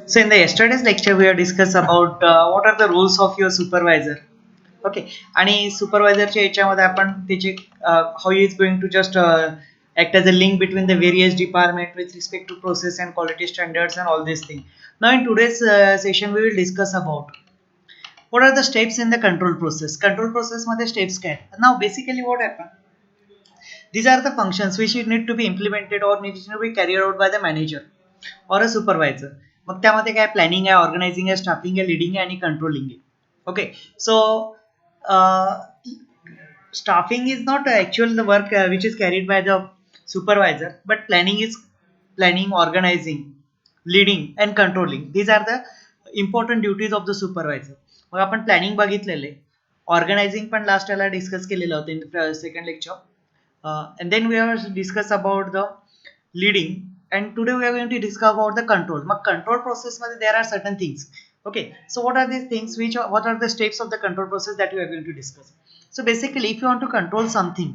So in the yesterday's lecture, we have discussed about what are the roles of your supervisor. Okay, आणि सुपरवायझरच्या याच्यामध्ये आपण त्याचे how he is going to just act as a link between the various department with respect to process and quality standards and all these things. Now in today's session, we will discuss about what are the steps in the control process. Control process मध्ये steps काय? Now basically what happen? These are the functions which need to be implemented or need to be carried out by the manager or a supervisor. मग त्यामध्ये काय planning आहे, organising आहे, staffing आहे, leading आहे आणि controlling आहे. Okay, so staffing is not actual the work which is carried by the supervisor, but planning is planning, organizing, leading and controlling. These are the important duties of the supervisor. मग आपण planning बघितलेले, organising पण last याला discuss केलेलं होतं in second lecture. And then we have discussed about the leading, and today we are going to discuss about the control. But control process there are certain things. Okay, so what are these things, what are the steps of the control process that we are going to discuss? So basically if you want to control something,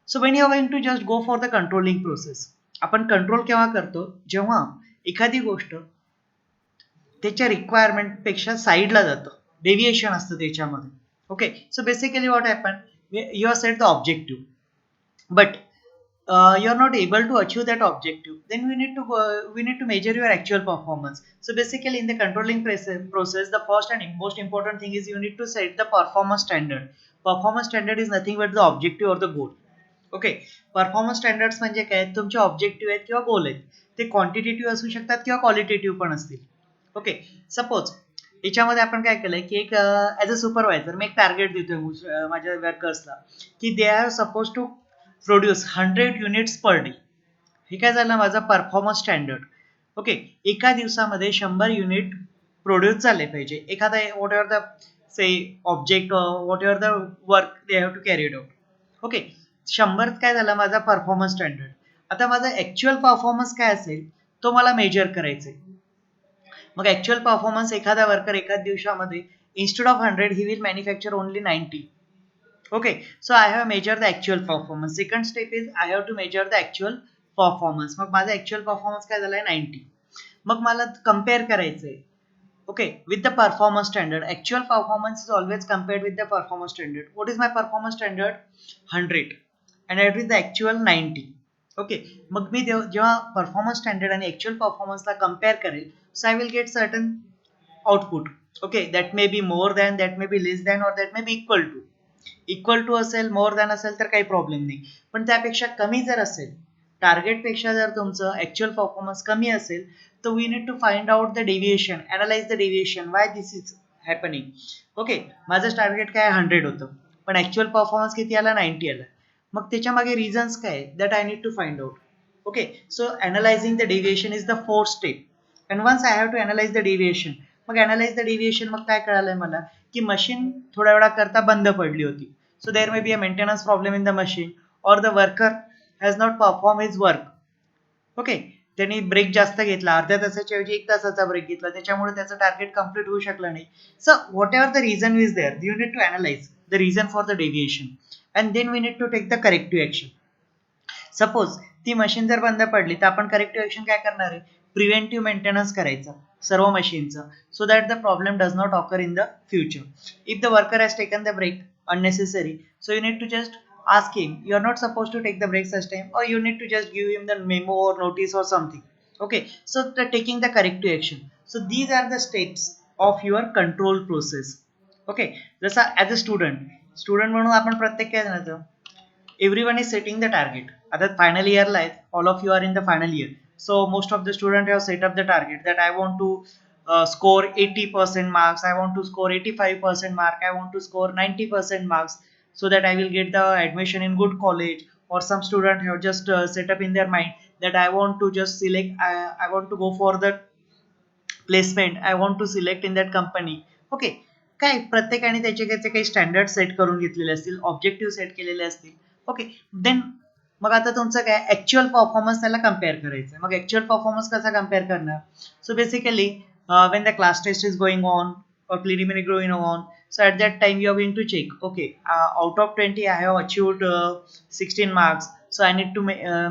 so when you are going to just go for the controlling process, आपण control केव्हा करतो, जेव्हा एखादी गोष्ट त्याच्या requirement पेक्षा साईडला जातं, डेव्हिएशन असतं त्याच्यामध्ये. Okay, so basically what happen, you are set the objective, but you are not able to achieve that objective, then we need to measure your actual performance. So basically in the controlling process, the first and most important thing is you need to set the performance standard. Performance standard is nothing but the objective or the goal. Okay, performance standards म्हणजे काय, तुमचे objective आहेत किंवा गोल आहेत, ते quantitative असू शकतात किंवा क्वालिटेटिव्ह पण असतील. ओके, सपोज याच्यामध्ये आपण काय केलंय की एक ॲज अ सुपरवायझर मी एक टार्गेट देतोय माझ्या वर्कर्सला की they are suppose to produce 100 units per day. हे काय झालं, माझा परफॉर्मन्स स्टँडर्ड. ओके, एका दिवसामध्ये 100 युनिट प्रोड्यूस झाले पाहिजे, एखादा whatever the say object, whatever the work they have to carry out. Okay, 100 काय झाला माझा परफॉर्मन्स स्टँडर्ड. आता माझा ऍक्च्युअल परफॉर्मन्स काय असेल तो मला मेजर करायचा आहे. मग ऍक्च्युअल परफॉर्मन्स एखादा वर्कर एका दिवसामध्ये instead of 100 he will manufacture only 90. Okay, so I have measured the actual performance. Second step is I have to measure the actual performance. मग माझा actual performance काय झालाय 90. मग मला compare करायचंय, okay, with the performance standard. Actual performance is always compared with the performance standard. What is my performance standard? 100 and it is the actual 90. Okay, मग मी जेव्हा performance standard आणि actual परफॉर्मन्सला compare करेल, so I will get certain output. Okay, that may be more than, that may be less than, or that may be equal to असेल, more than असेल तर काही प्रॉब्लेम नाही. पण त्यापेक्षा कमी जर असेल, टार्गेटपेक्षा जर तुमचं ऍक्च्युअल परफॉर्मन्स कमी असेल, तर we need to find out the deviation, analyse the deviation, why this is happening. Okay, माझं टार्गेट काय 100 होतं, पण ऍक्च्युअल परफॉर्मन्स किती आला, 90 आला. मग त्याच्या मागे रिझन्स काय, that I need to find out. Okay, so analysing the deviation is the fourth step. And once I have to analyse the deviation, मग अनालाइज द डेव्हिएशन, मग काय कळालंय मला की मशीन थोड्या वेळा करता बंद पडली होती. So there may be a maintenance problem in the machine, or the worker has not perform his work. Okay, त्यांनी ब्रेक जास्त घेतला, अर्ध्या तासाच्या ऐवजी 1 तासाचा ब्रेक घेतला, त्याच्यामुळे त्याचं टार्गेट कम्प्लीट होऊ शकलं नाही. So whatever the reason is there, you need to analyse the reason for the deviation and then we need to take the corrective action. Suppose ती मशीन जर बंद पडली तर आपण करेक्टिव्ह ऍक्शन काय करणार आहे, प्रिव्हेंटिव्ह मेंटेनन्स करायचा सर्व मशीनचं, so that the problem does not occur in the future. If the worker has taken the break unnecessary, so you need to just ask him, you are not supposed to take the break such time, or you need to just give him the memo or notice or something. Okay, so taking the corrective action. So these are the steps of your control process. Okay, जसं as a student म्हणून आपण प्रत्येक काय जाणतो, everyone is setting the target. आता final इयरला आहेत, all of you are in the final year, so most of the student have set up the target that I want to score 80% marks, I want to score 85% mark, I want to score 90% marks, so that I will get the admission in good college. Or some student have just set up in their mind that I want to just select, I want to go for the placement, I want to select in that company. Okay, काय प्रत्येकाने त्याचे काही standard set करून घेतलेले असतील, objective set केलेले असतील. Okay, then मग आता तुमचं काय ऍक्च्युअल परफॉर्मन्स त्याला कम्पेअर करायचं. मग ऍक्च्युअल परफॉर्मन्स कसा कम्पेअर करणार, so basically when the class test is going on or preliminary going on, so at that time you are going to check, okay, out of 20 I have achieved 16 marks, so I need to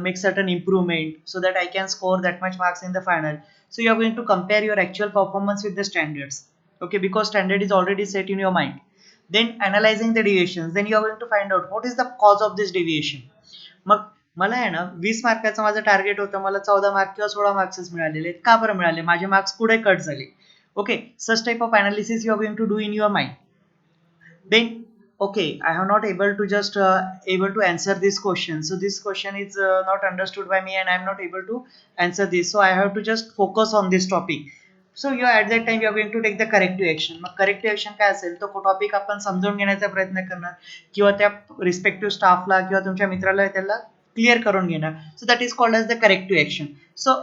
make certain improvement so that I can score that much marks in the final. So you are going to compare your actual performance with the standards, okay, because standard is already set in your mind. Then analyzing the deviations, then you are going to find out what is the cause of this deviation. मग मला आहे ना 20 मार्काचं माझं target होतं, मला 14 mark किंवा 16 मार्क्सच मिळालेले, का बरं मिळाले, माझे मार्क्स पुढे कट झाले. Okay, such type of analysis you are going to do in your mind. Then okay, I have not able to just able to answer this question, so this question is not understood by me and I am not able to answer this, so I have to just focus on this topic. So you are at that time you are going to take the corrective action. Mug corrective action काय असेल, तो topic आपण समजून घेण्याचा प्रयत्न करणार किंवा त्या रिस्पेक्टिव्ह स्टाफला किंवा तुमच्या मित्राला त्याला क्लिअर करून घेणार. So that is called as the corrective action. So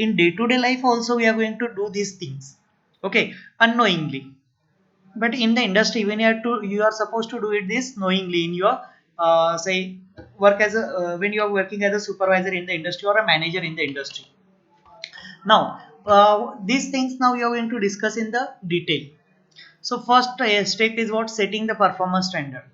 in day to day life also we are going to do these things, okay, unknowingly. But in the industry when you are supposed to do it this knowingly in your say work as a when you are working as a supervisor in the industry or a manager in the industry. Now these things now you are going to discuss in the detail. So first step is what, setting the performance standard.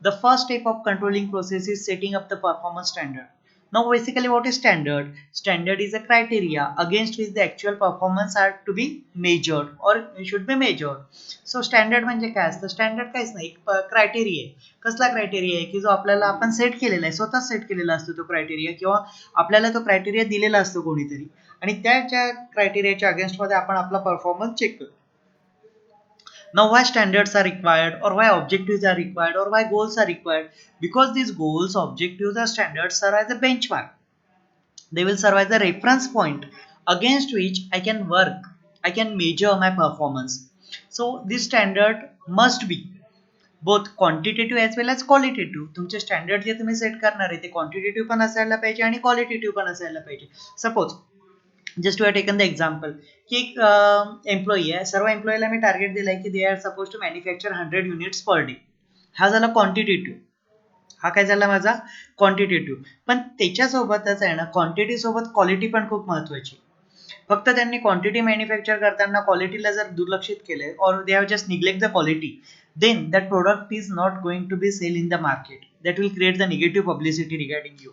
The first step of controlling process is setting up the performance standard. Now basically what is standard? Standard is a criteria against which the actual performance are to be measured or should be measured. So standard म्हणजे काय असतं? Standard काहीच नाही, criteria आहे. कसला criteria आहे की जो आपल्याला आपण सेट केलेला आहे, स्वतः सेट केलेला असतो तो क्रायटेरिया, किंवा आपल्याला तो क्रायटेरिया दिलेला असतो कोणीतरी, आणि त्याच्या क्रायटेरियाच्या अगेन्स्टमध्ये आपण आपला परफॉर्मन्स चेक करतो. Now why standards are required, or why objectives are required, or why goals are required? Because these goals, objectives or standards serve as a benchmark. They will serve as a reference point against which I can work, I can measure my performance. So this standard must be both quantitative as well as qualitative. तुमचे standard जे तुम्ही set करणार आहे ते quantitative पण असायला पाहिजे आणि qualitative पण असायला पाहिजे. Suppose just you are taken the example की एक एम्प्लॉई आहे, सर्व एम्प्लॉईला मी टार्गेट दिलाय की they are suppose to manufacture 100 units per day. हा झाला क्वांटिटेटिव्ह, हा काय झाला माझा क्वांटिटेटिव्ह. पण त्याच्यासोबतच आहे ना क्वांटिटी सोबत क्वालिटी पण खूप महत्वाची. फक्त त्यांनी क्वांटिटी मॅन्युफॅक्चर करताना क्वालिटीला जर दुर्लक्षित केले और they have just neglect the quality, then that product is not going to be sell in the market. That will create the negative publicity regarding your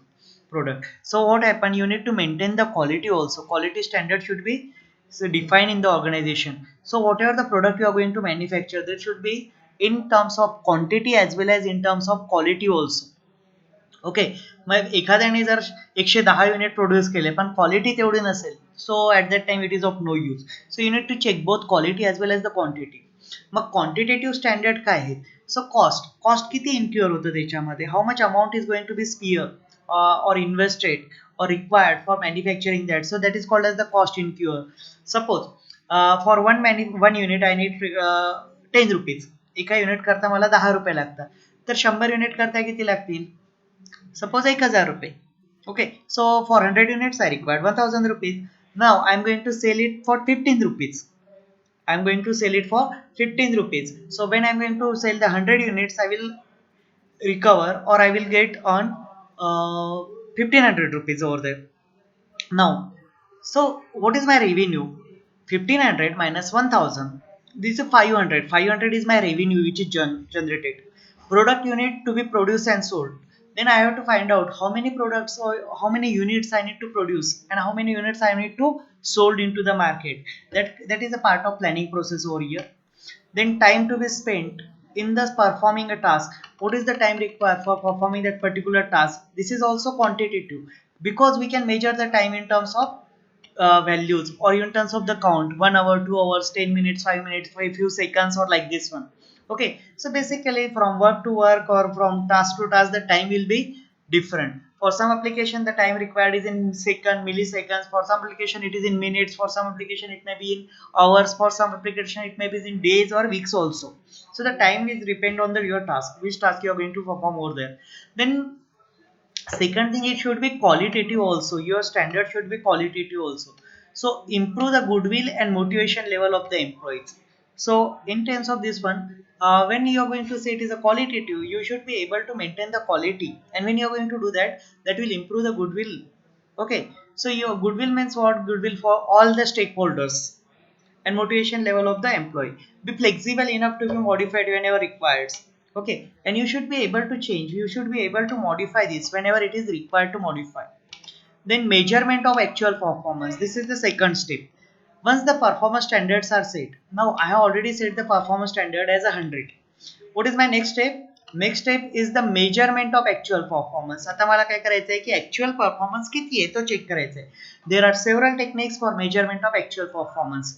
product. So what happen, you need to maintain the quality also. Quality standard should be defined in the organization. So whatever the product you are going to manufacture, that should be in terms of quantity as well as in terms of quality also. Okay, मग एखाद्याने जर 110 unit produce केले पण quality तेवढी नसेल, so at that time it is of no use. So you need to check both quality as well as the quantity. मग quantitative standard काय आहे? सो कॉस्ट किती इन्क्युअर होतं त्याच्यामध्ये, how much amount is going to be spear or invested or required for manufacturing that. So that is called as the cost incur. Suppose for one unit I need 10 rupees. एका unit करता मला 10 रुपये लागतात, तर 100 unit करता किती लागतील? Suppose 1000 रुपये. Okay, so for 100 units I required 1000 rupees. Now I am going to sell it for 15 rupees. I am going to sell it for 15 rupees. So when I am going to sell the 100 units, I will recover or I will get on 1500 rupees over there. Now, so what is my revenue? 1500 minus 1000. This is 500. 500 is my revenue which is generated. Product unit to be produced and sold. Then I have to find out how many products or how many units I need to produce and how many units I need to sold into the market. That is a part of planning process over here. Then time to be spent in the performing a task. What is the time required for performing that particular task? This is also quantitative because we can measure the time in terms of values or in terms of the count, 1 hour, 2 hours, 10 minutes, 5 minutes, 5 few seconds, or like this one. Okay, so basically from work to work or from task to task the time will be different. For some application the time required is in second, milliseconds. For some application it is in minutes. For some application it may be in hours. For some application it may be in days or weeks also. So the time is depend on your task, which task you are going to perform over there. Then second thing, it should be qualitative also. Your standard should be qualitative also. So improve the goodwill and motivation level of the employees. So in terms of this one, when you are going to say it is a qualitative, you should be able to maintain the quality, and when you are going to do that, that will improve the goodwill. Okay, so your goodwill means what? Goodwill for all the stakeholders and motivation level of the employee. Be flexible enough to be modified whenever required. Okay, and you should be able to change, you should be able to modify this whenever it is required to modify. Then measurement of actual performance, this is the second step. Once the performance standards are set, now I have already set the performance standard as 100. What is my next step? Next step is the measurement of actual performance. आता मला काय करायचं आहे की actual performance किती आहे तो check करायचा आहे. There are several techniques for measurement of actual performance.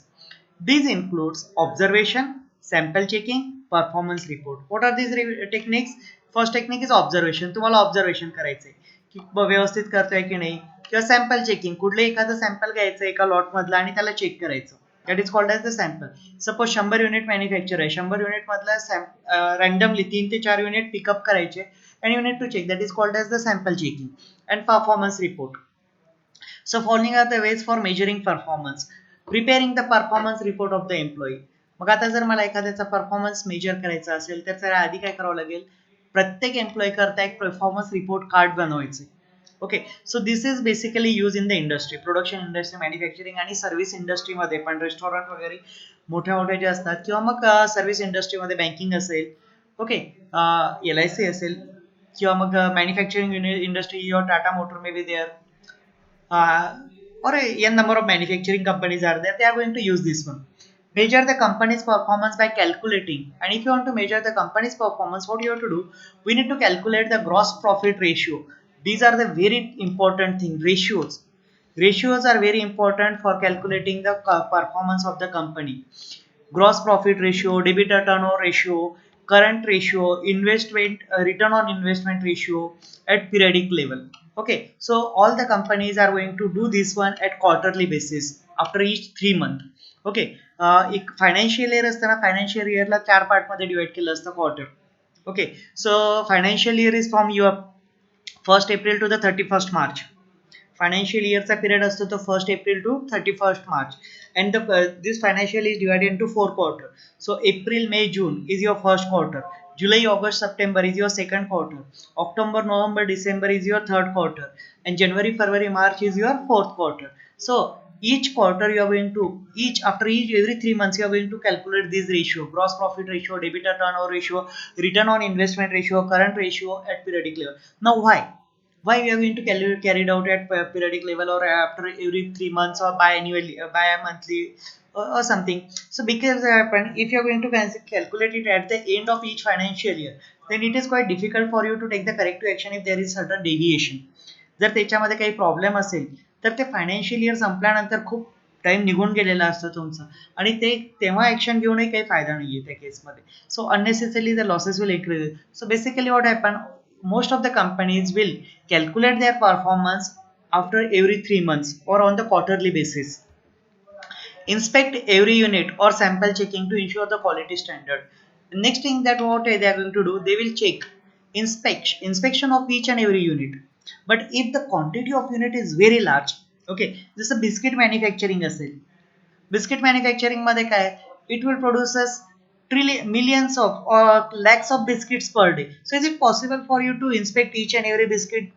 These includes observation, sample checking, performance report. What are these techniques? First technique is observation. तुम्हाला observation करायचं आहे की व्यवस्थित करतोय की नाही, किंवा सॅम्पल चेकिंग, कुठलं एखादं सॅम्पल घ्यायचं एका लॉट मधला आणि त्याला चेक करायचं. That is called as the sample. Suppose 100 unit manufacture आहे, 100 युनिट मधला रँडमली 3 ते 4 युनिट पिकअप करायचे and unit to check, that is called as the sample checking and performance report. So following are the ways for measuring performance. Preparing the performance report of the employee. मग आता जर मला एखाद्याचा performance major करायचा असेल तर त्याला आधी काय करावं लागेल, प्रत्येक एम्प्लॉई करता एक परफॉर्मन्स रिपोर्ट कार्ड बनवायचे. Okay, so this is basically use in the industry, production industry, manufacturing आणि सर्व्हिस इंडस्ट्रीमध्ये पण, रेस्टॉरंट वगैरे मोठ्या मोठे जे असतात, किंवा मग सर्व्हिस इंडस्ट्रीमध्ये बँकिंग असेल, ओके, LIC असेल, किंवा मग मॅन्युफॅक्चरिंग इंडस्ट्री, your Tata motor may be there, or a number of manufacturing companies are there, they are going to use this one. Measure the company's performance by calculating, and if you want to measure the company's performance, what you have to do, we need to calculate the gross profit ratio. These are the very important thing, ratios are very important for calculating the performance of the company. Gross profit ratio, debitor turnover ratio, current ratio, investment return on investment ratio at periodic level. Okay, so all the companies are going to do this one at quarterly basis after each 3 month. Okay, एक financial year असताना financial इयरला 4 part मध्ये divide केलं असतं quarter. Okay, so financial year is from your 1st April to the 31st March. Financial इयरचा period असतो तो 1st April to 31st March, and this financial is divided into 4 quarter. So April, May, June is your first quarter, July, August, September is your second quarter, October, November, December is your third quarter, and January, February, March is your fourth quarter. So each quarter you are going to, every 3 months you are going to calculate this ratio: gross profit ratio, debitor turnover ratio, return on investment ratio, current ratio at periodic level. Now why we are going to carry it out at periodic level, or after every 3 months, or biannually, bi-monthly, or something? So because if you are going to calculate it at the end of each financial year, then it is quite difficult for you to take the corrective action if there is certain deviation. जर त्याच्यामध्ये काही problem असेल तर ते financial year संपल्यानंतर खूप time निघून गेलेला असतो तुमचा, आणि ते तेव्हा ऍक्शन घेऊनही काही फायदा नाहीये त्या केसमध्ये. So unnecessarily the losses will increase. So basically what happen, most of the companies will calculate their performance after every 3 months or on the quarterly basis. Inspect every unit or sample checking to ensure the quality standard. Next thing that what they are going to do, they will check inspection of each and every unit. But if the quantity of unit is very large, okay, जसं biscuit manufacturing असेल, biscuit manufacturing मध्ये काय, it will produces millions of or lakhs of biscuits per day. So is it possible for you to inspect each and every biscuit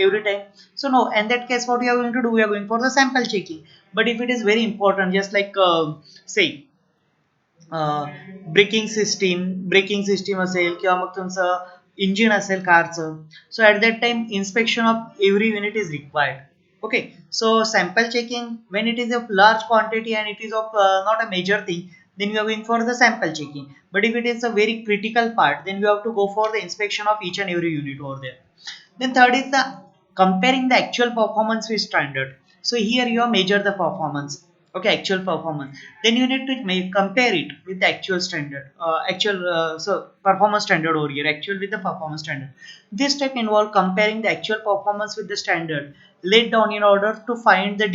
every time? So no. In that case, what we are going to do, we are going for the sample checking. But if it is very important, just like say braking system असेल, किंवा मग तुमचं engine असेल कारचं, so at that time inspection of every unit is required. Okay, so sample checking when it is of large quantity and it is of not a major thing, then we are going for the sample checking. But if it is a very critical part, then we have to go for the inspection of each and every unit over there. Then third is the comparing the actual performance with standard. So here you measure the performance. Okay, actual performance. Then you need to compare it with the actual standard. So performance standard over here. Actual with the performance standard. This step involves comparing the actual performance with the standard laid down in order to find the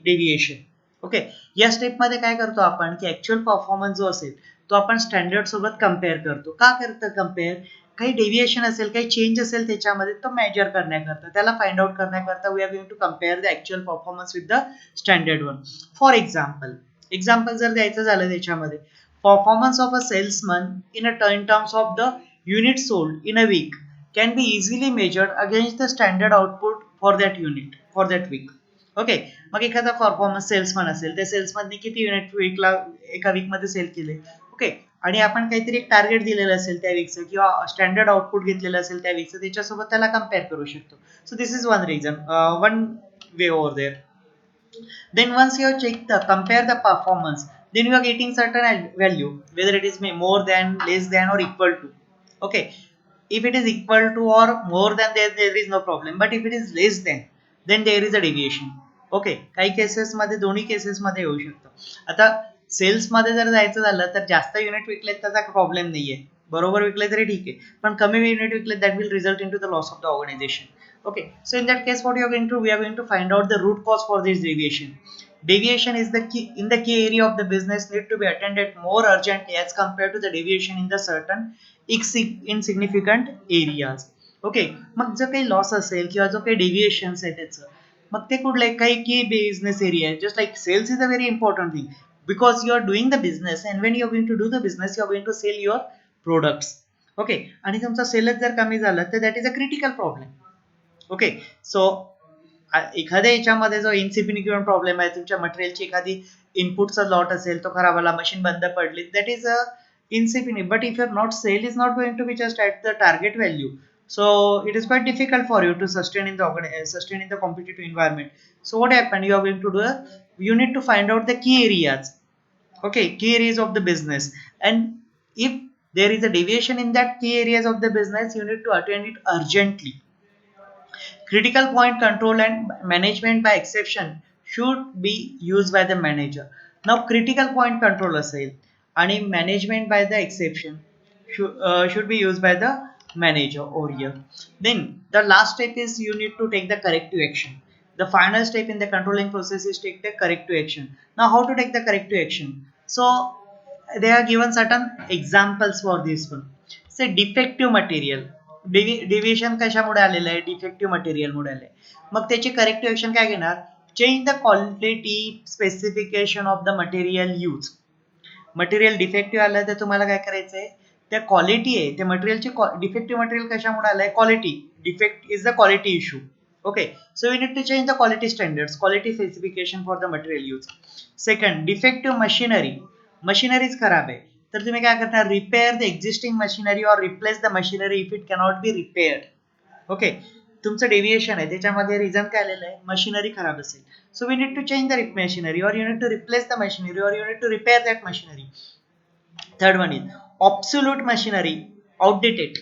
deviation. Okay, या स्टेपमध्ये काय करतो आपण की actual performance जो असेल तो आपण standard सोबत कम्पेअर करतो. का करतो कम्पेअर? काही डेव्हिएशन असेल, काही चेंज असेल त्याच्यामध्ये, तो मेजर करण्याकरता, त्याला फाइंड आउट करण्याकरता we are going to compare the actual performance with the standard one. For example जर द्यायचं झालं त्याच्यामध्ये, performance of a salesman in terms of the unit sold in a week can be easily measured against the standard output for that unit for that week. Okay, मग एखादा performance salesman असेल, त्या सेल्समनने किती unit वीकला एका week मध्ये cell केले, okay, आणि आपण काहीतरी एक टार्गेट दिलेलं असेल त्या वीकचं किंवा स्टँडर्ड आउटपुट घेतलेलं असेल त्या वीकचं त्याच्यासोबत त्याला कम्पेअर करू शकतो. So this is one reason, one way over there. Then once you have checked the compare the performance, then you are getting certain value, whether it is more than, less than, or equal to. Okay, if it is equal to or more than, there is no problem, but if it is less than, then there is a deviation. Okay, काही cases मध्ये, दोन्ही cases मध्ये येऊ शकतं. आता sales मध्ये जर जायचं झालं तर जास्त युनिट विकलेत त्याचा प्रॉब्लेम नाहीये, बरोबर विकले तरी ठीक आहे, पण कमी युनिट विकले that will result into the loss of the organisation. Okay, so in that case, what you are going to, we are going to find out the root cause for this deviation. Deviation is the key in the key area of the business need to be attended more urgently as compared to the deviation in the certain insignificant areas. Okay, मग जो काही loss असेल किंवा जो काही deviations आहे त्याचं, मग ते कुठले काही की business area, just like sales is a very important thing because you are doing the business and when you are going to do the business you are going to sell your products. Okay, आणि तुमचा सेलच जर कमी झालं तर that is a critical problem. Okay, so एखाद्या याच्यामध्ये जो इन्सिग्निफिकंट प्रॉब्लेम आहे, तुमच्या मटेरियलची एखादी इनपुटचा लॉट असेल तो खराब आला, मशीन बंद पडली, that is a insignificant. But if your not sale is not going to be just at the target value, so it is quite difficult for you to sustain in the competitive environment. So what happened, you are going to do you need to find out the key areas. Okay, key areas of the business, and if there is a deviation in that key areas of the business, you need to attend it urgently. Critical point control and management by exception should be used by the manager. Now critical point control असेल आणि management by the exception should be used by the manager over here. Then the last step is you need to take the corrective action. The final step in the controlling process is take the corrective action. Now how to take the corrective action? So they are given certain examples for this one. Say defective material. Deviation कशामुळे आलेलं आहे, defective मटेरियलमुळे आले. मग त्याची corrective action काय घेणार, change the quality specification of the material use. Material defective आलं तर तुम्हाला काय करायचंय, त्या क्वालिटी आहे त्या मटेरियलची, डिफेक्टिव्ह मटेरियल कशामुळे आलंय, quality defect is the quality issue. Okay, so we need to change the quality standards, quality specification for the material use. Second, defective machinery, machineries खराब आहे तर तुम्ही काय करणार, repair the existing machinery or replace the machinery if it cannot be repaired. Okay, तुमचं deviation आहे त्याच्यामध्ये reason काय आलेलं आहे, मशिनरी खराब असेल, so we need to change the machinery or you need to replace the machinery or you need to repair that machinery. Third one is obsolete machinery, outdated.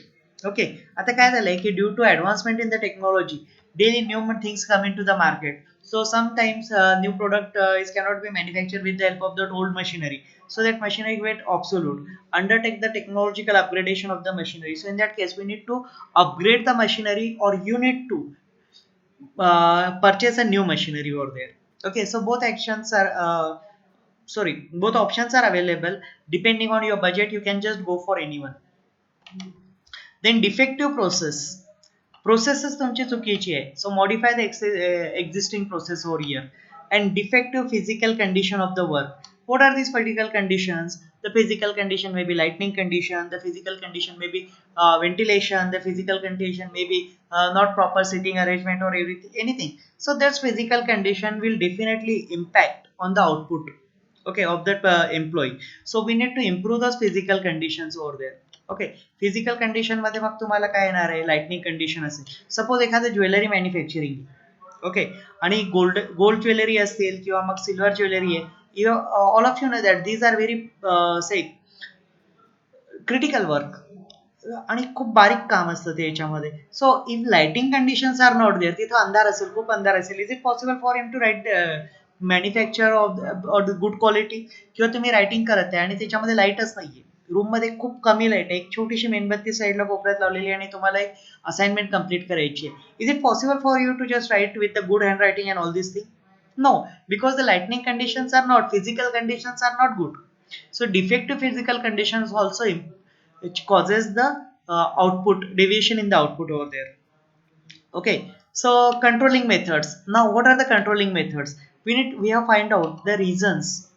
Okay, आता काय झालंय की due to advancement in the technology daily new things come into the market, so sometimes new product is cannot be manufactured with the help of the old machinery, so that machinery get obsolete. Undertake the technological upgradation of the machinery, so in that case we need to upgrade the machinery or you need to purchase a new machinery over there. Okay, so both actions are both options are available depending on your budget, you can just go for anyone. Then defective processes तुमची चुकीची आहे, so modify the existing process over here. And defective physical condition of the work, what are these physical conditions? The physical condition may be lightning condition, the physical condition may be ventilation, the physical condition may be not proper sitting arrangement or anything. So that physical condition will definitely impact on the output, okay, of that employee. So we need to improve those physical conditions over there. Okay, physical condition मध्ये मग तुम्हाला काय येणार आहे, lightning condition असेल, suppose एखादं jewellery manufacturing, okay, आणि gold jewellery असेल किंवा मग सिल्वर ज्वेलरी आहे, all of you know that these are very say critical work आणि खूप बारीक काम असतं ते याच्यामध्ये. So if lighting conditions are not there, तिथं अंधार असेल, खूप अंधार असेल, is it possible for him to write manufacture of good quality, किंवा तुम्ही रायटिंग करत आहे आणि त्याच्यामध्ये लाईटच नाहीये, रूम मध्ये खूप कमी लाईट आहे, एक छोटीशी मेणबत्ती साईडला कोपऱ्यात लावलेली आणि तुम्हाला एक असाइनमेंट कंप्लीट करायची आहे, is it possible for you to just write with the good hand writing and all this thing? No, because the lightning conditions are not, physical conditions are not good. So defective physical conditions also which causes the output deviation in the output over there. Okay, so controlling methods. Now what are the controlling methods? We have find out the reasons,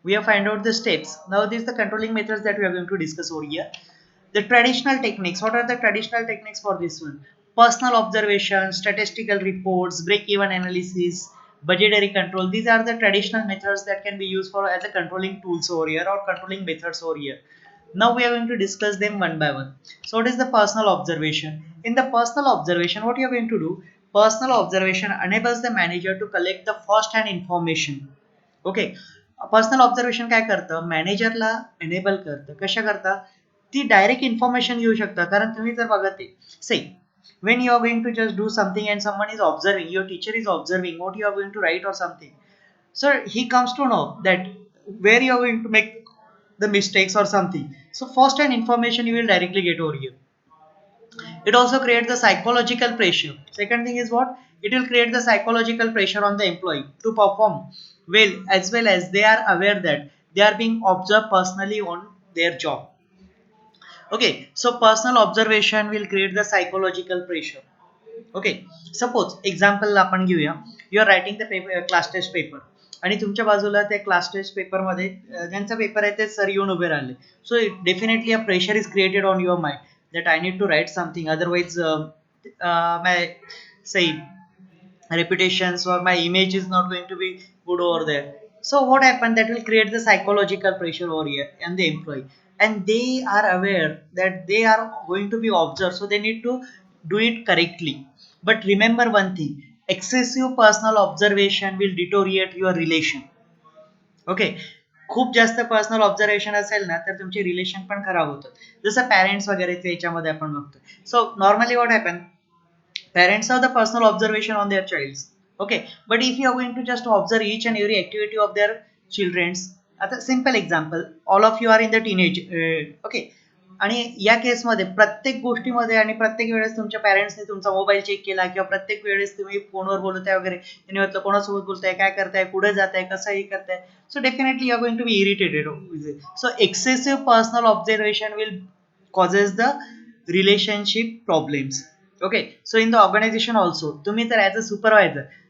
we have find out the steps. Now these are the controlling methods that we are going to discuss over here. The traditional techniques, what are the traditional techniques for this one? Personal observation, statistical reports, break-even analysis, budgetary control. These are the traditional methods that can be used for as a controlling tools over here or controlling methods over here. Now we are going to discuss them one by one. So what is the personal observation? In the personal observation, what you are going to do? Personal observation enables the manager to collect the first hand information. Okay. Personal observation काय करतं, मॅनेजरला enable करतं. कशा करता? ती direct information घेऊ शकता. कारण तुम्ही जर बघा ते से when you are going to just do something and someone is observing, your teacher is observing what you are going to write or something, so he comes to know that where you are going to make the mistakes or something. So first hand information you will directly get over here. It also creates the psychological pressure. Second thing is what? It will create the psychological pressure on the employee to perform well, as well as they are aware that they are being observed personally on their job. Okay, so personal observation will create the psychological pressure. Okay. Suppose example आपण घेऊया. You are writing the paper, class test paper, आणि तुमच्या बाजूला त्या class test पेपरमध्ये ज्यांचा paper आहे ते सर येऊन उभे राहिले. So definitely a pressure is created on your mind that I need to write something, otherwise my say reputations or my image is not going to be good over there. So what happened, that will create the psychological pressure over here and the employee, and they are aware that they are going to be observed, so they need to do it correctly. But remember one thing, excessive personal observation will deteriorate your relation. Okay. खूप जास्त personal observation असेल ना तर तुमचे relation पण खराब होतात. जसं पॅरेंट्स वगैरे याच्यामध्ये आपण बघतो. So normally what happen, parents have the personal observation on their childs, okay, but if you are going to just observe each and every activity of their children's, at a simple example, all of you are in the teenage, okay, आणि या केसमध्ये प्रत्येक गोष्टीमध्ये आणि प्रत्येक वेळेस तुमच्या पॅरेंट्सने तुमचा मोबाईल चेक केला किंवा प्रत्येक वेळेस तुम्ही फोनवर बोलताय वगैरे, त्यांनी म्हटलं कोणासोबत बोलताय, काय करताय, कुठे जाताय, कसंही करताय, so definitely you are going to be irritated. So excessive personal observation will causes the relationship problems. Okay. So in the organization also, तुम्ही तर ॲज अ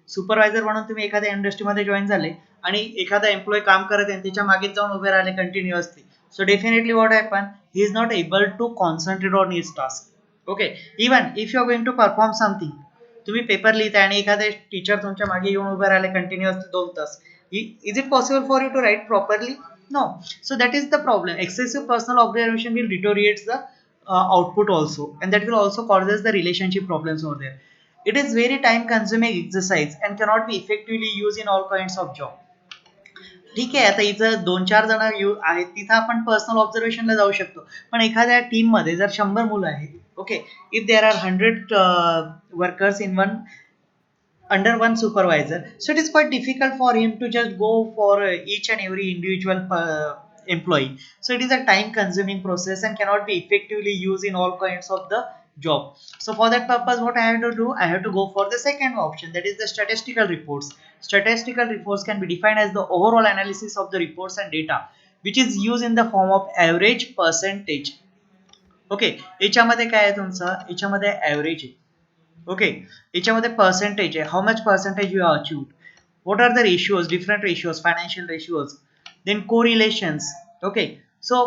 सुपरवायझर म्हणून तुम्ही एखाद्या इंडस्ट्रीमध्ये जॉईन झाले आणि एखादा एम्प्लॉय काम करत आहे त्याच्या मागे जाऊन उभे राहिले continuously, so definitely what happen, he is not able to concentrate on his task. Okay, even if you are going to perform something, तुम्ही पेपर लिहिताय आणि एखादे टीचर तुमच्या मागे येऊन उभे राहिले continuously 2 Tas, is it possible for you to write properly? No. So that is the problem. Excessive personal observation will deteriorate the output also, and that will also causes the relationship problems over there. It is very time consuming exercise and cannot be effectively used in all kinds of job. ठीक आहे, आता इथं 2-4 जण आहेत तिथं आपण personal ऑब्झर्वेशनला जाऊ शकतो, पण एखाद्या टीम मध्ये जर 100 मुलं आहेत, okay, if there are 100 workers in one under one supervisor, so it is quite difficult for him to just go for each and every individual employee. So it is a time consuming process and cannot be effectively used in all kinds of the job. So for that purpose, what I have to do, I have to go for the second option, that is the statistical reports. Statistical reports can be defined as the overall analysis of the reports and data which is used in the form of average, percentage. Okay. याच्यामध्ये काय आहे तुमचं, याच्यामध्ये average आहे. Okay. याच्यामध्ये percentage आहे, how much percentage you have achieved, what are the ratios, different ratios, financial ratios, then correlations. Okay, so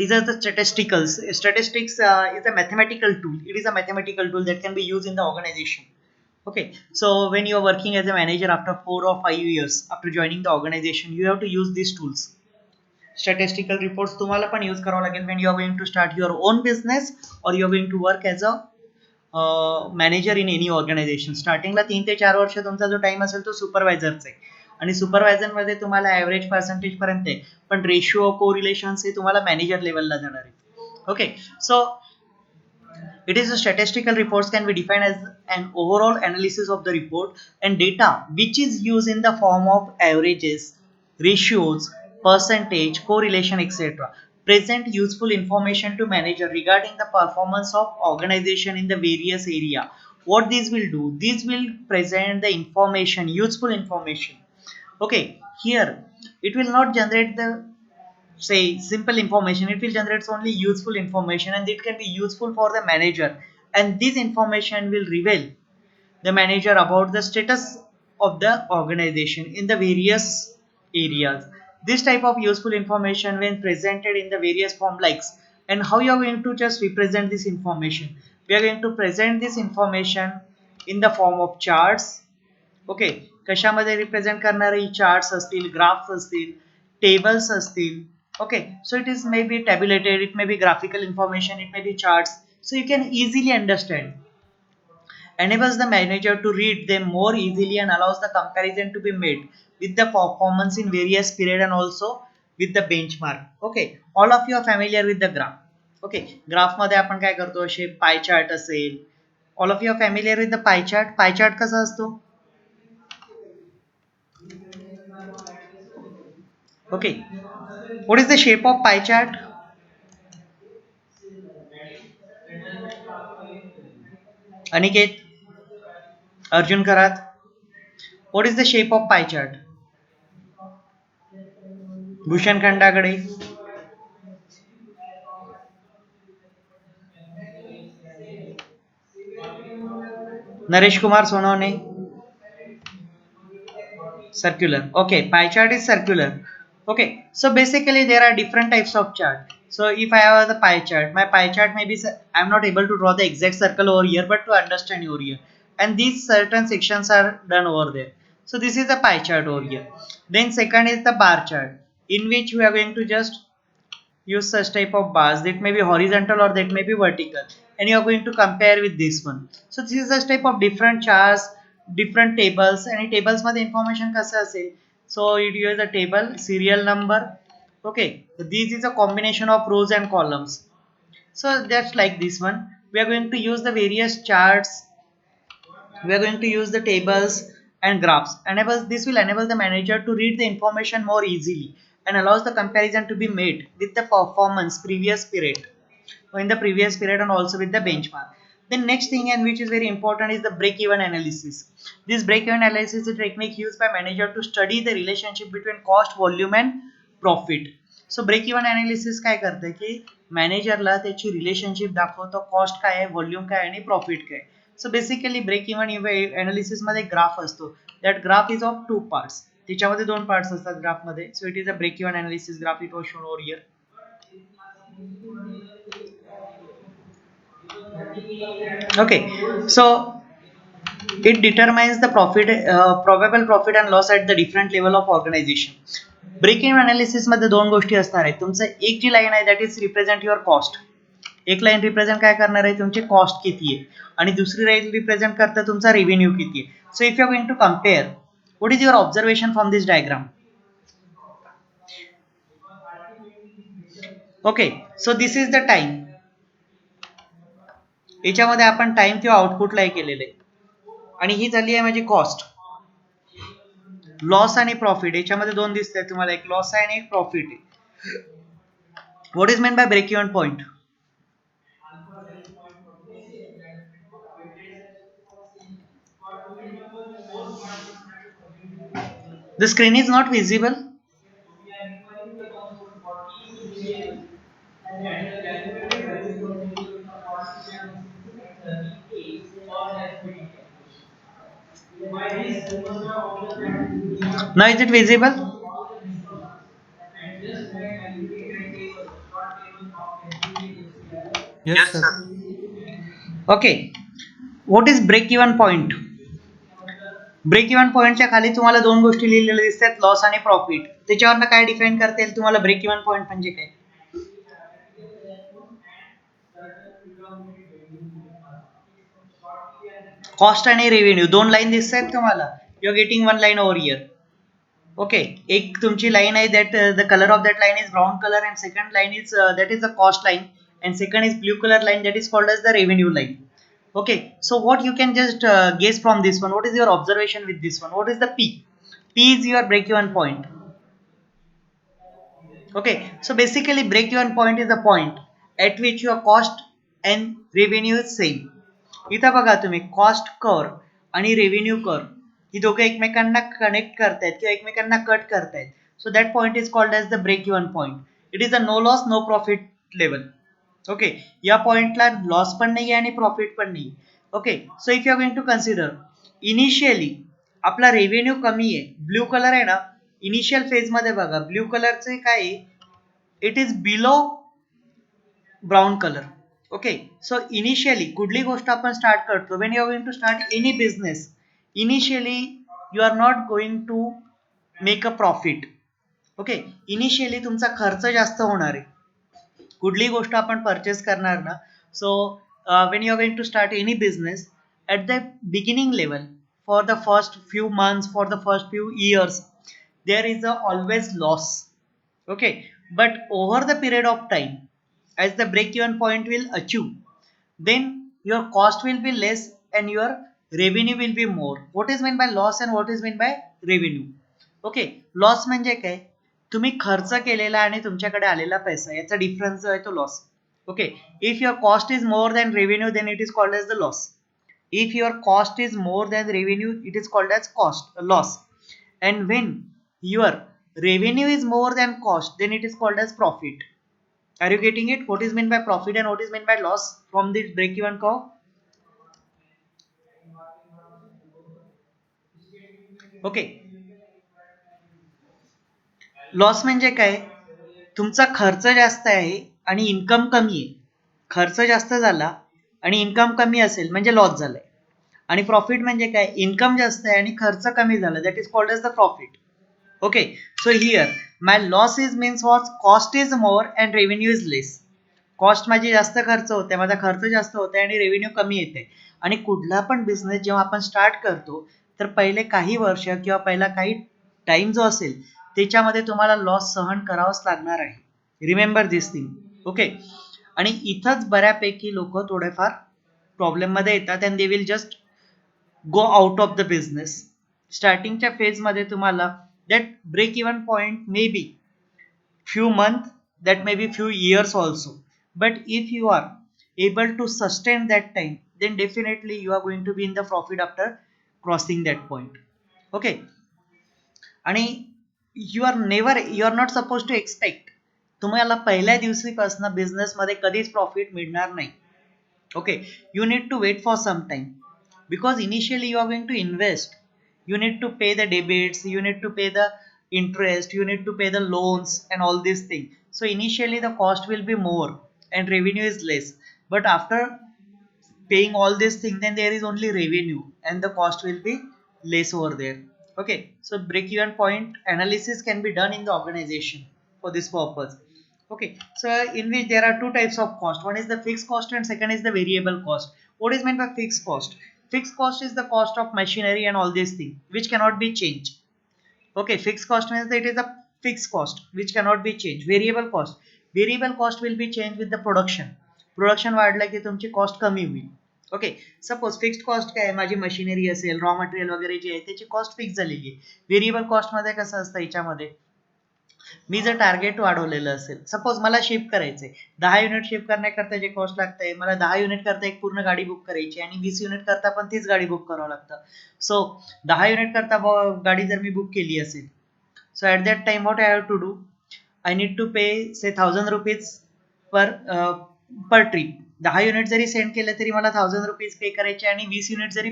these are the statisticals. Statistics is a mathematical tool. It is a mathematical tool that can be used in the organization. Okay, so when you are working as a manager after 4 or 5 years after joining the organization, you have to use these tools. Statistical reports तुम्हाला पण use करावं लागेल when you are going to start your own business or you are going to work as a manager in any organization. स्टार्टिंगला 3 ते 4 वर्ष तुमचा जो time असेल तो सुपरवायझरचा आहे, आणि सुपरवायझरमध्ये तुम्हाला ॲव्हरेज पर्सेंटेज पर्यंत आहे, पण रेशिओ कोरिलेशन्स हे तुम्हाला मॅनेजर लेवलला जाणार आहे. Okay. So it is a statistical reports can be defined as an overall analysis of the report and data which is used in the form of averages, ratios, percentage, correlation, etc. Present useful information to manager regarding the performance of organization in the various area. What these will do? These will present the information, useful information. Okay, here it will not generate the say simple information, it will generate only useful information and it can be useful for the manager, and this information will reveal the manager about the status of the organization in the various areas. This type of useful information when presented in the various form likes, and how you are going to just represent this information, we are going to present this information in the form of charts. Okay. कशामध्ये represent करणारे charts असतील, graphs असतील, tables असतील, Okay, so it is maybe tabulated, it may be graphical information, it may be charts, so you can easily understand. Enables the manager to read them more easily and allows the comparison to be made with the performance in various period and also with the benchmark. Okay, all of you are familiar with the graph. Okay, graph मध्ये आपण काय करतो, असे pie chart असेल. All of you are familiar with the pie chart. Pie chart कसा असतो? Okay, what is the shape of pie chart? Aniket, Arjun Karath, what is the shape of pie chart? Bhushan Khandagade, Naresh Kumar Sonone, circular. Okay, pie chart is circular. Okay, so basically there are different types of chart. So if I have the pie chart, my pie chart maybe I'm not able to draw the exact circle over here, but to understand over here, and these certain sections are done over there. So this is the pie chart over here. Then second is the bar chart, in which we are going to just use such type of bars that may be horizontal or that may be vertical, and you are going to compare with this one. So this is such type of different charts, different tables. Any tables मध्ये information कसं असेल, so it is a table serial number. Okay, this is a combination of rows and columns. So that's like this one. We are going to use the various charts, we are going to use the tables and graphs. Enables this will enable the manager to read the information more easily and allows the comparison to be made with the performance previous period, or in the previous period, and also with the benchmark. The next thing, and which is very important, is the break-even analysis. This break-even analysis is a technique used by manager to study the relationship between cost, volume and profit. So break-even analysis काय करते की मॅनेजरला त्याची relationship दाखवतो, cost काय आहे, volume काय आणि प्रॉफिट काय. So basically break even analysis मध्ये ग्राफ असतो. That graph is of two parts. त्याच्यामध्ये दोन पार्ट्स असतात ग्राफ मध्ये. So it is a break even analysis graph. It was shown over here. Okay, so it determines the profit, probable profit and loss at the different level of organization. Break even analysis मध्ये दोन गोष्टी असणार आहेत. तुमचं एक जी line आहे that is represent your cost. एक लाईन रिप्रेझेंट काय करणार आहे, तुमची कॉस्ट किती आहे, आणि दुसरी लाईन रिप्रेझेंट करतं तुमचा रेव्हेन्यू किती आहे. So if you are going to compare, what is your observation from this diagram? Okay, so this is the time. याच्यामध्ये आपण टाइम किंवा आउटपुटला हे केलेलं आहे, आणि ही झाली आहे माझी कॉस्ट. लॉस आणि प्रॉफिट याच्यामध्ये दोन दिसत आहेत तुम्हाला, एक लॉस आहे आणि एक प्रॉफिट आहे. What is main by break even point? The screen is not visible. Now is it visible? Yes, sir. Okay. What is break even point? Break even पॉईंटच्या खाली तुम्हाला दोन गोष्टी लिहिलेल्या दिसतात, लॉस आणि प्रॉफिट. त्याच्यावरनं काय डिफाईन करता येईल तुम्हाला ब्रेक इव्हन पॉईंट म्हणजे काय? कॉस्ट आणि रेव्हेन्यू दोन लाईन दिसत आहेत तुम्हाला. You are getting one line over here. Okay, एक तुमची लाईन आहे that the colour of that line is brown colour, and second line is that is the cost line, and second is blue colour line that is called as the revenue line. Okay, so what you can just guess from this one, what is your observation with this one? What is the P? P is your break even point. Okay, so basically break even point is the point at which your cost and revenue is same. इथं बघा तुम्ही, cost कर आणि revenue कर ही दोघे एकमेकांना connect करतायत किंवा एकमेकांना कट करतायत. So that point is called as the break even point. It is a no loss no profit level. Okay, या पॉइंटला लॉस पण नाही आणि प्रॉफिट पण नाही. Okay, so if you are going to consider, initially आपला revenue कमी आहे, ब्ल्यू कलर आहे ना, इनिशियल फेज मध्ये बघा ब्ल्यू कलरचे काय आहे, it is below brown colour. Okay, so initially कुठली गोष्ट आपण स्टार्ट करतो, when you are going to start any business, initially you are not going to make a profit. Okay, initially तुमचा खर्च जास्त होणार आहे. कुठलीही गोष्ट आपण परचेस करणार ना, so when you are going to start any business at the beginning level, for the first few months, for the first few years, there is a always loss. Okay, but over the period of time, as the break even point will achieve, then your cost will be less and your revenue will be more. What is meant by loss and what is meant by revenue? Okay, loss म्हणजे काय, तुम्ही खर्च केलेला आणि तुमच्याकडे आलेला पैसा याचा डिफरन्स जो आहे तो loss. Okay, if your cost is more than revenue then it is called as the loss. If your cost is more than revenue, it is called as cost loss. And when your revenue is more than cost, then it is called as profit. Are you getting it? What is meant by profit and what is meant by loss from this break even curve? Okay, loss म्हणजे काय, तुमचा खर्च जास्त आहे आणि income कमी आहे. खर्च जास्त झाला आणि इन्कम कमी असेल म्हणजे लॉस झालाय. आणि प्रॉफिट म्हणजे काय, इन्कम जास्त आहे आणि खर्च कमी झाला, that is called as the profit. Okay, so here my loss is means what, cost is more and revenue is less. Cost माझी जास्त खर्च होते, माझा खर्च जास्त होते आणि रेव्हेन्यू कमी येते. आणि कुठला पण बिझनेस जेव्हा आपण स्टार्ट करतो तर पहिले काही वर्ष किंवा पहिला काही टाइम जो असेल त्याच्यामध्ये तुम्हाला लॉस सहन करावाच लागणार आहे. Remember this thing. ओके, आणि इथंच बऱ्यापैकी लोक थोडेफार प्रॉब्लेममध्ये येतात and they will just go out of the business. स्टार्टिंगच्या फेजमध्ये तुम्हाला that break even point may be few months, that may be few years also, but if you are able to sustain that time, then definitely you are going to be in the profit after crossing that point. Okay, आणि you are not supposed to expect तुम्हाला पहिल्या दिवशीपासून बिझनेसमध्ये कधीच profit मिळणार नाही. Okay, you need to wait for some time because initially you are going to invest. You need to pay the debits, you need to pay the interest, you need to pay the loans and all these things. So initially the cost will be more and revenue is less. But after paying all these things, then there is only revenue and the cost will be less over there. Okay, so break even point analysis can be done in the organization for this purpose. Okay, so in which there are two types of cost, one is the fixed cost and second is the variable cost. What is meant by fixed cost? Fixed cost is the cost of machinery and all these things which cannot be changed. Okay, fixed cost means that it is a fixed cost which cannot be changed. Variable cost will be changed with the production वाढला की तुमची cost कमी होईल. Okay, suppose fixed cost काय, माझी machinery असेल, raw material वगैरे जे आहे त्याची कॉस्ट फिक्स झालेली आहे. व्हेरिएबल कॉस्ट मध्ये कसं असतं, याच्यामध्ये मी जर टार्गेट वाढवलेलं असेल, सपोज मला शिफ्ट करायचंय 10 युनिट शिफ्ट करण्याकरता जे कॉस्ट लागतंय, मला 10 युनिट करता एक पूर्ण गाडी बुक करायची आणि 20 युनिट करता पण तीच गाडी बुक करावं लागतं. सो 10 युनिट करता गाडी जर मी बुक केली असेल, so at that time what I have to do, I need to pay say 1000 rupees per trip. 10 unit zari send केले तरी मला 1000 रुपीज पे करायचे आणि 20 युनिट जरी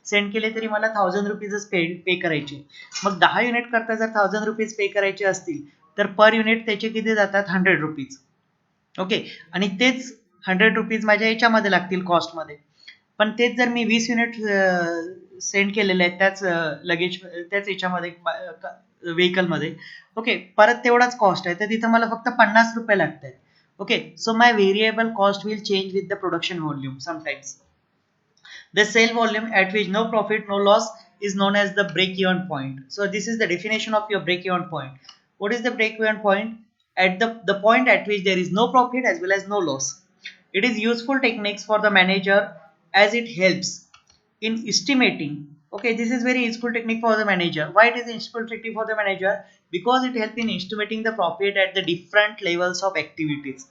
सेंड केले तरी मला 1000 रुपीजच पे करायचे. मग 10 युनिट करता जर 1000 रुपीज पे करायचे असतील तर पर युनिट त्याचे किती जातात, 100 रुपीज. ओके, आणि तेच 100 रुपीज माझ्या याच्यामध्ये लागतील कॉस्टमध्ये. पण तेच जर मी 20 युनिट सेंड केलेले आहेत त्याच लगेज त्याच याच्यामध्ये व्हेकलमध्ये, ओके, परत तेवढाच कॉस्ट आहे, तर तिथं मला फक्त 50 रुपये लागत आहेत. Okay, so my variable cost will change with the production volume sometimes. The sale volume at which no profit, no loss is known as the break-even point. So this is the definition of your break-even point. What is the break-even point? At the point at which there is no profit as well as no loss. It is useful techniques for the manager as it helps in estimating. Okay, this is very useful technique for the manager. Why it is useful technique for the manager? Because it helps in estimating the profit at the different levels of activities.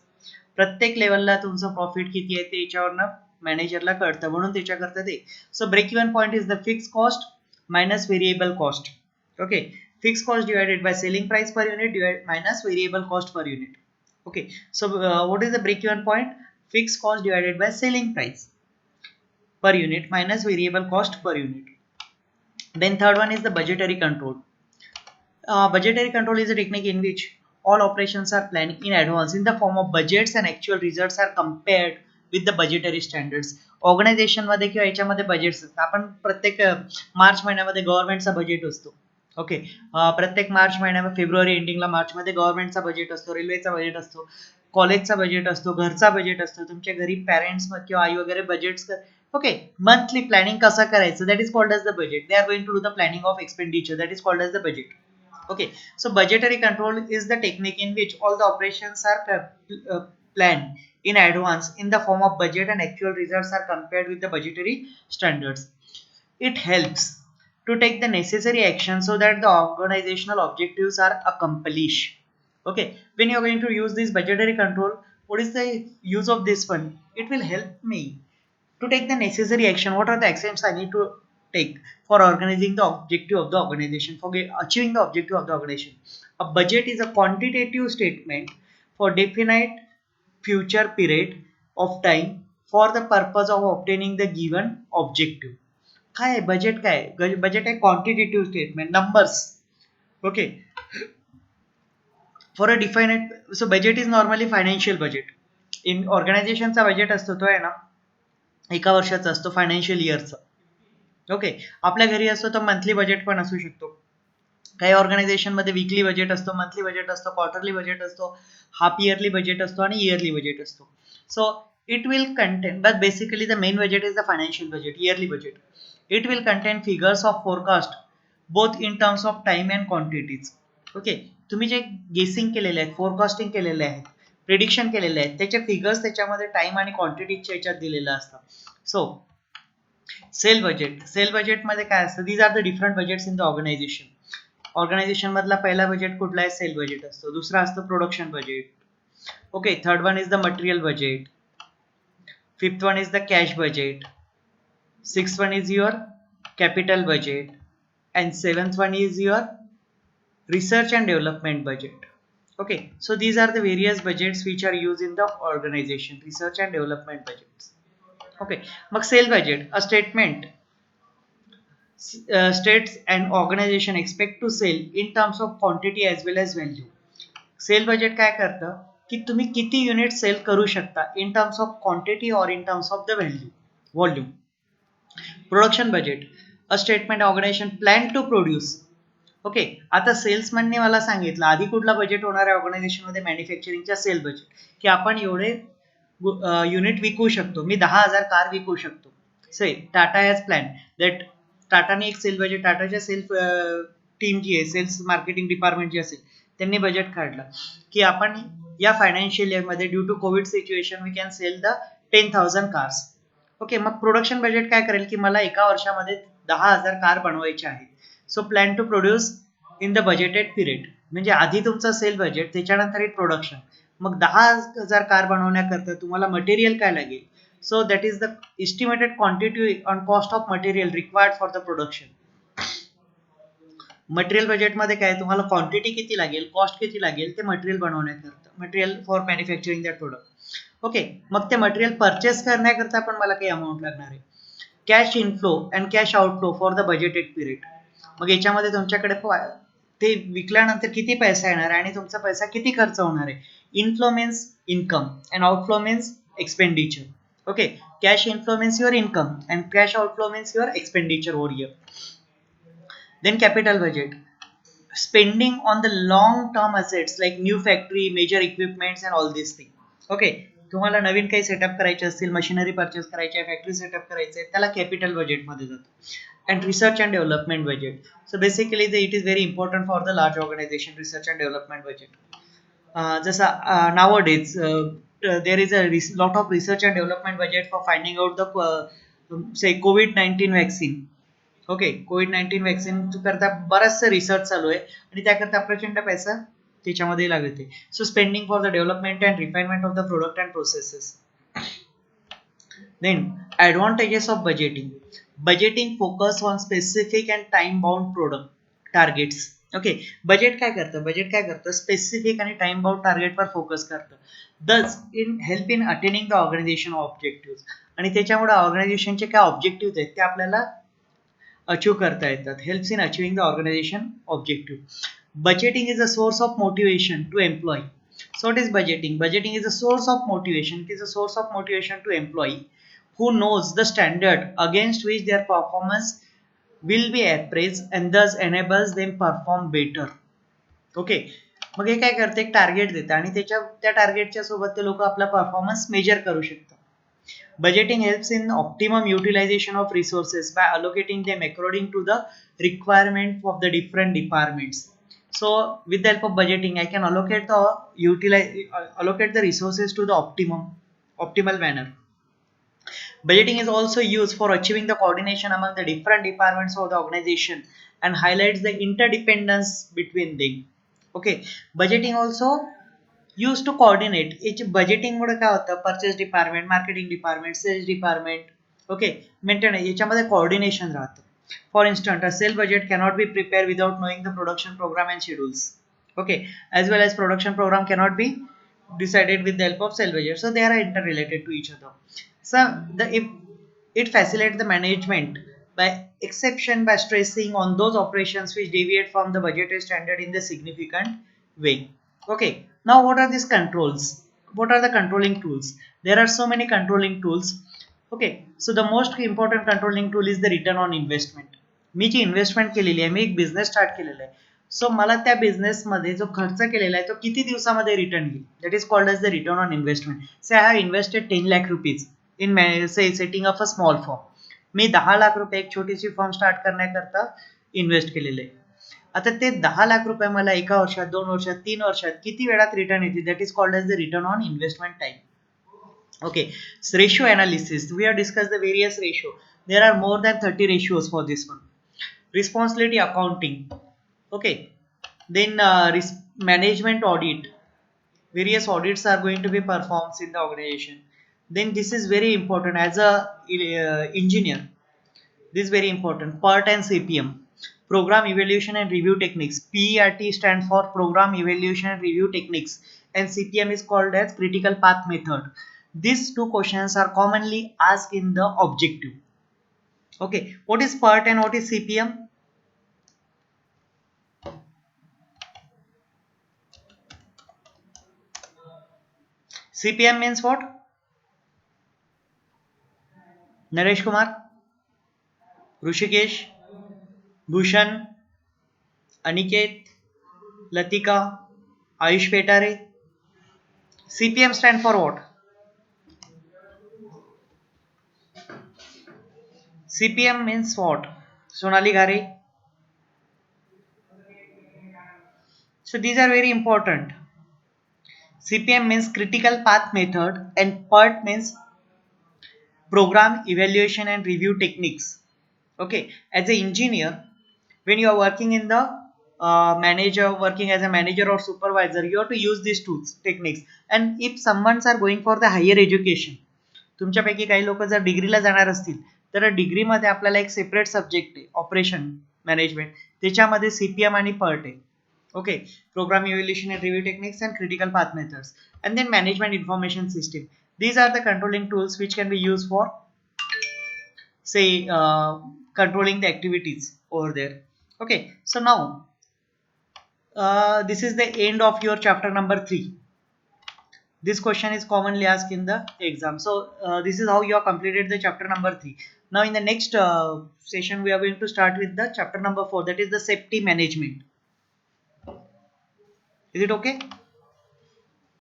प्रत्येक लेवलला तुमचं profit किती आहे ते याच्यावरनं मॅनेजरला कळतं, म्हणून त्याच्याकरता ते. So break even point is the fix cost minus variable cost. Okay, fix cost divided by selling price per unit minus variable cost per unit. Okay, so what is the break even point? Fix cost divided by selling price per unit minus variable cost per unit. Then third one is the budgetary control. Budgetary control is a technique in which all operations are planned in advance in the form of budgets and actual results are compared with the budgetary standards. Organization मध्ये किंवा याच्यामध्ये budgets असतात. आपण प्रत्येक मार्च महिन्यामध्ये गव्हर्नमेंटचा budget असतो. Okay. प्रत्येक मार्च महिन्यामध्ये फेब्रुवारी एंडिंगला मार्चमध्ये गव्हर्नमेंटचा बजेट असतो, रेल्वेचा बजेट असतो, कॉलेजचा बजेट असतो, घरचा बजेट असतो, तुमच्या घरी पॅरेंट्स किंवा आई वगैरे बजेट्स. ओके. मंथली प्लॅनिंग कसं करायचं, that is called as the budget. They are going to do the planning of expenditure, that is called as the budget. Okay, so budgetary control is the technique in which all the operations are planned in advance in the form of budget and actual results are compared with the budgetary standards. It helps to take the necessary action so that the organizational objectives are accomplished. Okay, when you are going to use this budgetary control, what is the use of this one? It will help me to take the necessary action. What are the actions I need to take for organizing the objective of the organization, for achieving the objective of the organization? A budget is a quantitative statement for definite future period of time for the purpose of obtaining the given objective. काय आहे budget, काय budget आहे quantitative statement numbers. Okay. For a defined, so budget is normally financial budget. In ऑर्गनायझेशनचा budget असतो तो आहे ना एका वर्षाचा असतो, फायनान्शियल इयरचा. ओके. आपल्या घरी असतो तर मंथली बजेट पण असू शकतो. काही ऑर्गनायझेशन मध्ये वीकली बजेट असतो, मंथली बजेट असतो, क्वार्टरली बजेट असतो, हाफ इयरली बजेट असतो आणि इयरली बजेट असतो. सो it will contain, but basically the main budget is the financial budget, yearly budget. It will contain figures of forecast both in terms of time and quantities. Okay, तुम्ही जे गेसिंग केलेले आहेत, forecasting केलेले आहेत, prediction केलेले आहेत, त्याचे फिगर्स त्याच्यामध्ये टाइम आणि क्वांटिटीच्या याच्यात दिलेलं असतं. So sale budget, sale budget मध्ये काय असतं, these are the different budgets in the organization. Organization मधला पहिला बजेट कुठला आहे, सेल बजेट असतो. दुसरा असतो production budget. Okay. Third one is the material budget. Fifth one is the cash budget. Sixth one is your capital budget. And seventh one is your research and development budget. Okay, so these are the various budgets which are used in the organization, research and development budgets. Okay, but sale budget, a statement states an organization expect to sell in terms of quantity as well as value. Sale budget काय करतं की तुम्ही किती unit cell करू शकता इन terms of quantity or in terms of the value, volume. Production budget, a statement organization plan to produce. Okay. आता सेल्समॅनने मला सांगितलं आधी कुठला बजेट होणार आहे ऑर्गनायझेशन मध्ये, मॅन्युफॅक्चरिंगच्या सेल बजेट, की आपण एवढे युनिट विकू शकतो, मी 10,000 कार विकू शकतो. से टाटा हॅज प्लॅन दॅट, टाटाने एक सेल बजेट, टाटाच्या सेल टीम जी आहे, सेल्स मार्केटिंग डिपार्टमेंट जी असेल, त्यांनी बजेट काढलं की आपण या फायनान्शियल इयर मध्ये due to covid situation we can sell the 10,000 cars. Okay. मग प्रोडक्शन बजेट काय करेल की मला एका वर्षामध्ये 10,000 कार बनवायचे आहेत. So plan to produce in the budgeted period, म्हणजे आधी तुमचं सेल बजेट, त्याच्यानंतर इट प्रोडक्शन. मग 10,000 कार बनवण्याकरता तुम्हाला मटेरियल काय लागेल, so that is the estimated quantity on cost of material required for the production. Material बजेटमध्ये काय, तुम्हाला क्वांटिटी किती लागेल, कॉस्ट किती लागेल ते मटेरियल बनवण्याकरता, material for manufacturing that product. Okay. मग ते मटेरियल परचेस करण्याकरता पण मला काही अमाऊंट लागणार आहे. Cash inflow and cash outflow for the budgeted period. मग याच्यामध्ये तुमच्याकडे ते विकल्यानंतर किती पैसा येणार आहे आणि तुमचा पैसा किती खर्च होणार आहे. Inflow means income and outflow means expenditure. Okay. Cash inflow means your income and cash outflow means your expenditure over year. Then capital budget, spending on the long term assets like new factory, major equipments and all these things. Okay, तुम्हाला नवीन काही setup करायचे असतील, machinery purchase करायची आहे, factory setup करायचं आहे, त्याला capital budget मध्ये जातं. And research and development budget, so basically it is very important for the large organisation, research and development budget. जसं nowadays there is a lot of research and development budget for finding out the say कोविड-19 vaccine. Okay. कोविड-19 vaccine करता बराचसा research चालू आहे आणि त्याकरता प्रचंड पैसा त्याच्यामध्ये लागते. So spending for the development and refinement of the product and processes. Then advantages of budgeting, budgeting focus on specific and time bound product targets. Okay. Budget काय करतं, बजेट काय करतं, स्पेसिफिक आणि टाइम बाउंड टार्गेटवर फोकस करतं. Thus in help in attaining the organization objective, आणि त्याच्यामुळे ऑर्गनायझेशनचे काय objective आहेत ते आपल्याला अचीव करता येतात. Helps in achieving the organization objective. Budgeting is a source of motivation to employ. So what is budgeting? Budgeting is a source of motivation. It is a source of motivation to employee who knows the standard against which their performance will be appraised and thus enables them perform better. Okay, मग हे काय करते, एक target देतं आणि त्या टार्गेटच्या सोबत ते लोक आपला परफॉर्मन्स मेजर करू शकतात. Budgeting helps in optimum utilization of resources by allocating them according to the requirement of the different departments. So with the help of budgeting, I can allocate the resources to the optimal manner. Budgeting is also used for achieving the coordination among the different departments of the organization and highlights the interdependence between them. Okay, budgeting also used to coordinate. Budgeting मुळे काय होतं, purchase department, marketing department, sales department, okay, maintain याच्यामध्ये coordination राहतं. For instance, a sale budget cannot be prepared without knowing the production program and schedules. Okay, as well as production program cannot be decided with the help of sale budget. So they are interrelated to each other. So if it facilitates the management by exception by stressing on those operations which deviate from the budgetary standard in the significant way. Okay, now what are these controls? What are the controlling tools? There are so many controlling tools. Okay, so the most important controlling tool is the return on investment. मी जी investment केलेली आहे, मी एक business start केलेला आहे, सो मला त्या बिझनेसमध्ये जो खर्च केलेला आहे तो किती दिवसामध्ये रिटर्न येईल, that is called as the return on investment. Say I have invested 10 lakh rupees in setting up a small form. मी 10 लाख रुपये एक छोटीशी फॉर्म स्टार्ट करण्याकरता इन्व्हेस्ट केलेले. आता ते 10 लाख रुपये मला एका वर्षात, 2 वर्षात, 3 वर्षात किती वेळात रिटर्न येते, that is called as the return on investment time. Okay, so ratio analysis, we have discussed the various ratio. There are more than 30 ratios for this one. Responsibility accounting, okay, then management audit, various audits are going to be performed in the organization. Then this is very important as a engineer, this is very important, PERT and CPM, program evaluation and review techniques. PERT stands for program evaluation and review techniques and CPM is called as critical path method. These two questions are commonly asked in the objective. Okay, what is PERT and what is CPM? CPM means what? Naresh Kumar, Rushikesh, Bhushan, Aniket, Latika, Ayush Petare. CPM stand for what? CPM means what? Sonali Ghare. So these are very important. CPM means critical path method and PERT means program evaluation and review techniques. Okay, as an engineer, when you are working in the working as a manager or supervisor, you have to use these tools, techniques. And if someone's are going for the higher education, तुमच्यापैकी काही लोक जर डिग्रीला जाणार असतील तर डिग्रीमध्ये आपल्याला एक सेपरेट सब्जेक्ट आहे ऑपरेशन मॅनेजमेंट, त्याच्यामध्ये सीपीएम आणि पर्ट आहे. Okay, program evaluation and review techniques and critical path methods and then management information system. These are the controlling tools which can be used for say controlling the activities over there. Okay, so now this is the end of your chapter number 3. This question is commonly asked in the exam. So this is how you have completed the chapter number 3. Now in the next session we are going to start with the chapter number 4, that is the safety management. Is it okay?